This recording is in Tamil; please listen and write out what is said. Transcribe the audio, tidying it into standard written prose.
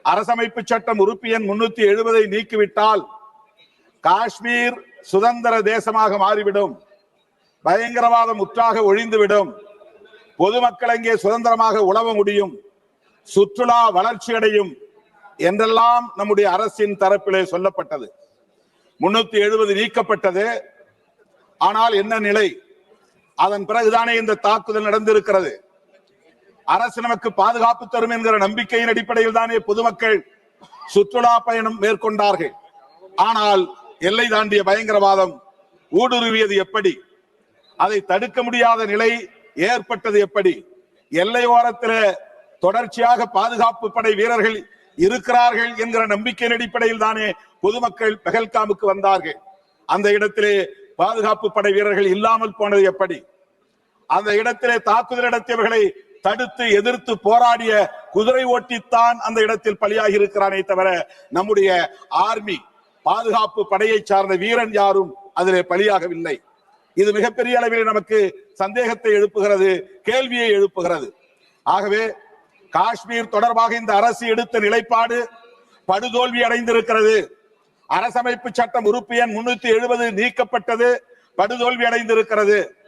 அரசமைப்பு சட்டம் உறுப்பு எண் 370 நீக்கிவிட்டால் காஷ்மீர் சுதந்திர தேசமாக மாறிவிடும், பயங்கரவாதம் முற்றாக ஒழிந்துவிடும், பொதுமக்கள் அங்கே சுதந்திரமாக உழவ முடியும், சுற்றுலா வளர்ச்சி அடையும் என்றெல்லாம் நம்முடைய அரசின் தரப்பிலே சொல்லப்பட்டது. 370 நீக்கப்பட்டது. ஆனால் என்ன நிலை? அதன் பிறகுதானே இந்த தாக்குதல் நடந்திருக்கிறது. அரசு நமக்கு பாதுகாப்பு தரும் என்கிற நம்பிக்கையின் அடிப்படையில் தானே பொதுமக்கள் சுற்றுலா பயணம் மேற்கொண்டார்கள். ஆனால் எல்லை தாண்டிய பயங்கரவாதம் ஊடுருவியது எப்படி? அதை தடுக்க முடியாத நிலை ஏற்பட்டது எப்படி? எல்லை ஓரத்தில் தொடர்ச்சியாக பாதுகாப்பு படை வீரர்கள் இருக்கிறார்கள் என்கிற நம்பிக்கையின் அடிப்படையில் தானே பொதுமக்கள் பெஹல்காமுக்கு வந்தார்கள். அந்த இடத்திலே பாதுகாப்பு படை வீரர்கள் இல்லாமல் போனது எப்படி? அந்த இடத்திலே தாக்குதல் நடத்தியவர்களை தடுத்து எதிர்த்து போராடிய குதிரை ஓட்டித்தான் அந்த இடத்தில் பலியாகி இருக்கிறானே தவிர நம்முடைய ஆர்மி பாதுகாப்பு படையை சார்ந்த வீரன் யாரும் அதிலே பலியாகவில்லை. இது மிகப்பெரிய அளவில் நமக்கு சந்தேகத்தை எழுப்புகிறது, கேள்வியை எழுப்புகிறது. ஆகவே காஷ்மீர் தொடர்பாக இந்த அரசு எடுத்த நிலைப்பாடு படுதோல்வி அடைந்திருக்கிறது. அரசமைப்பு சட்டம் உறுப்பு எண் 370 நீக்கப்பட்டது, படுதோல்வி அடைந்திருக்கிறது.